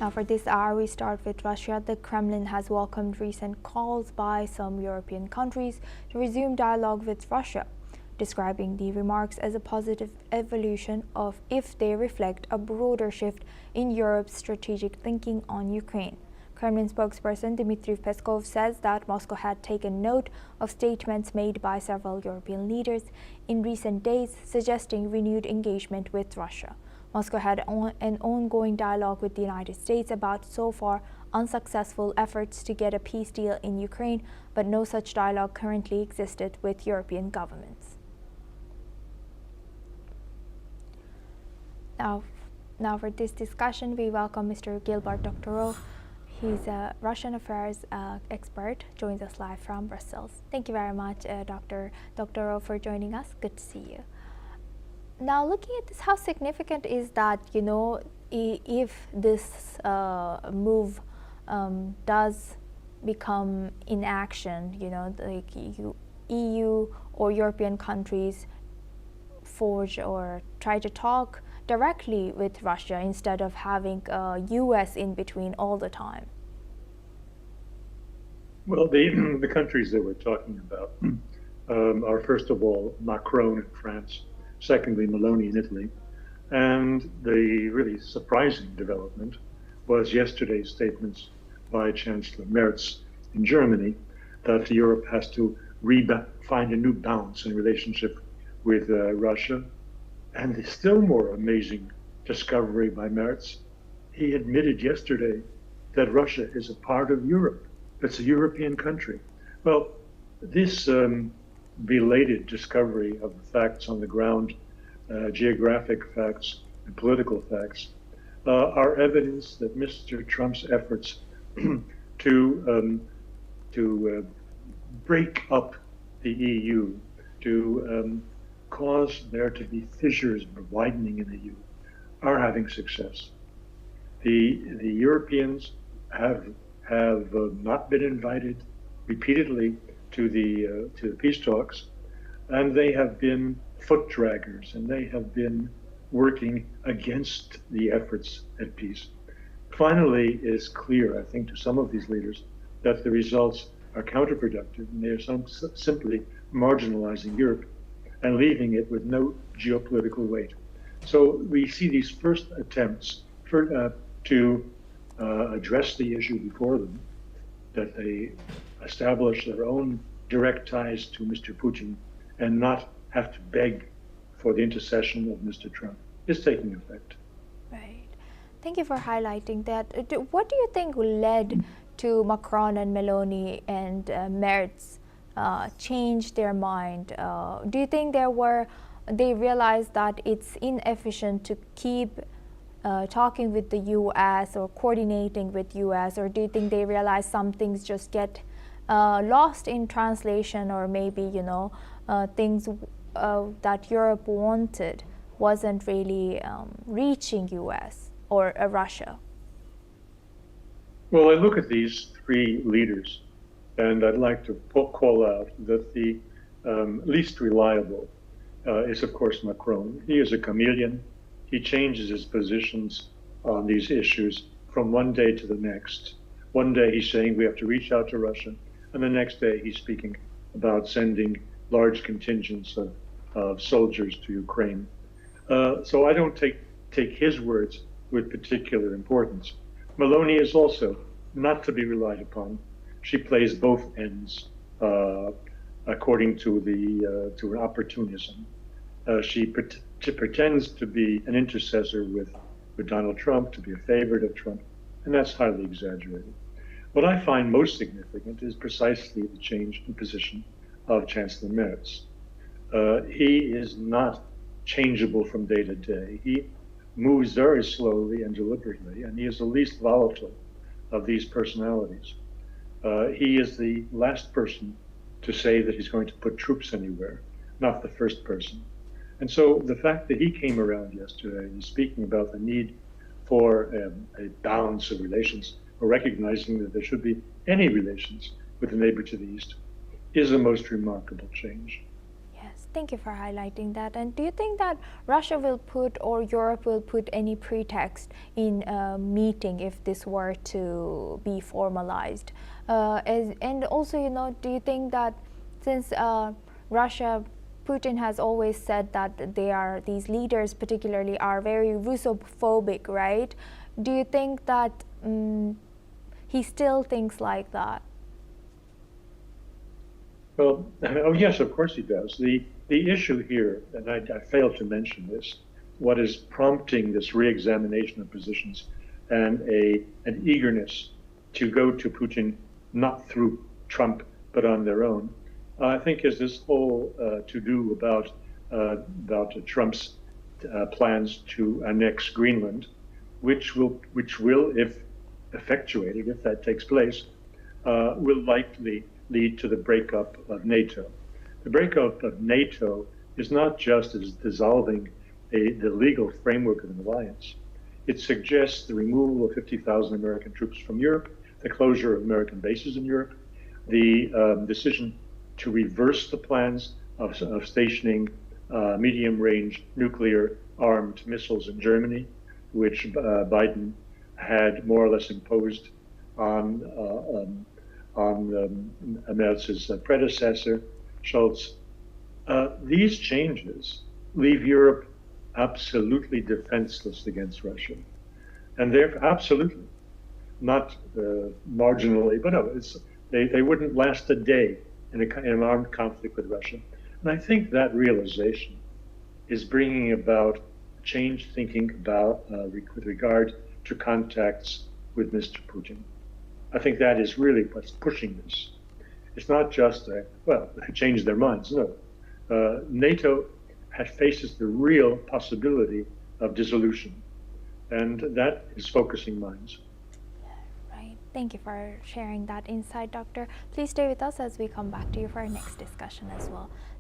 Now, for this hour, we start with Russia. The Kremlin has welcomed recent calls by some European countries to resume dialogue with Russia, describing the remarks as a positive evolution of if they reflect a broader shift in Europe's strategic thinking on Ukraine. Kremlin spokesperson Dmitry Peskov says that Moscow had taken note of statements made by several European leaders in recent days suggesting renewed engagement with Russia. Moscow had an ongoing dialogue with the United States about so far unsuccessful efforts to get a peace deal in Ukraine, but no such dialogue currently existed with European governments. Now for this discussion, we welcome Mr. Gilbert Doctorow. He's a Russian affairs expert, joins us live from Brussels. Thank you very much, Dr. Doctorow, for joining us. Good to see you. Now, looking at this, how significant is that, if this move does become in action, like EU or European countries forge or try to talk directly with Russia instead of having US in between all the time? Well, the countries that we're talking about are, first of all, Macron in France, secondly, Meloni in Italy. And the really surprising development was yesterday's statements by Chancellor Merz in Germany that Europe has to find a new balance in relationship with Russia. And the still more amazing discovery by Merz, he admitted yesterday that Russia is a part of Europe. It's a European country. Well, this belated discovery of the facts on the ground, geographic facts and political facts, are evidence that Mr. Trump's efforts to break up the EU, to cause there to be fissures widening in the EU, are having success. The Europeans have not been invited repeatedly to the peace talks, and they have been foot draggers, and they have been working against the efforts at peace. Finally, it is clear, I think, to some of these leaders that the results are counterproductive, and they are simply marginalizing Europe and leaving it with no geopolitical weight. So we see these first attempts to address the issue before them, that they establish their own direct ties to Mr. Putin and not have to beg for the intercession of Mr. Trump, is taking effect. Right. Thank you for highlighting that. What do you think led to Macron and Meloni and Merz change their mind? Do you think they realized that it's inefficient to keep talking with the U.S. or coordinating with U.S., or do you think they realize some things just get lost in translation, or maybe things that Europe wanted wasn't really reaching U.S. or Russia? Well, I look at these three leaders, and I'd like to call out that the least reliable is, of course, Macron. He is a chameleon. He changes his positions on these issues from one day to the next. One day he's saying we have to reach out to Russia, and the next day he's speaking about sending large contingents of soldiers to Ukraine. So I don't take his words with particular importance. Meloni is also not to be relied upon. She plays both ends according to her opportunism. She pretends to be an intercessor with Donald Trump, to be a favorite of Trump, and that's highly exaggerated. What I find most significant is precisely the change in position of Chancellor Merz. He is not changeable from day to day. He moves very slowly and deliberately, and he is the least volatile of these personalities. He is the last person to say that he's going to put troops anywhere, not the first person. And so the fact that he came around yesterday and speaking about the need for a balance of relations, or recognizing that there should be any relations with the neighbor to the east, is a most remarkable change. Yes, Thank you for highlighting that. And do you think that Russia will put or Europe will put any pretext in a meeting if this were to be formalized? And also, do you think that since Russia, Putin has always said that these leaders particularly are very Russophobic, right? Do you think that he still thinks like that? Well, oh yes, of course he does. The issue here, and I failed to mention this, what is prompting this re-examination of positions and an eagerness to go to Putin not through Trump but on their own, I think is this whole to-do about Trump's plans to annex Greenland, which will, if effectuated, if that takes place, will likely lead to the breakup of NATO. The breakup of NATO is not just as dissolving the legal framework of an alliance. It suggests the removal of 50,000 American troops from Europe, the closure of American bases in Europe, the decision to reverse the plans of stationing medium-range nuclear-armed missiles in Germany, which Biden had more or less imposed on Merz's predecessor, Scholz. These changes leave Europe absolutely defenseless against Russia. And they're absolutely, not marginally, but no, they wouldn't last a day in an armed conflict with Russia. And I think that realization is bringing about changed thinking about with regard to contacts with Mr. Putin. I think that is really what's pushing this. It's not just, they changed their minds. No. NATO faces the real possibility of dissolution, and that is focusing minds. Right. Thank you for sharing that insight, Doctor. Please stay with us as we come back to you for our next discussion as well.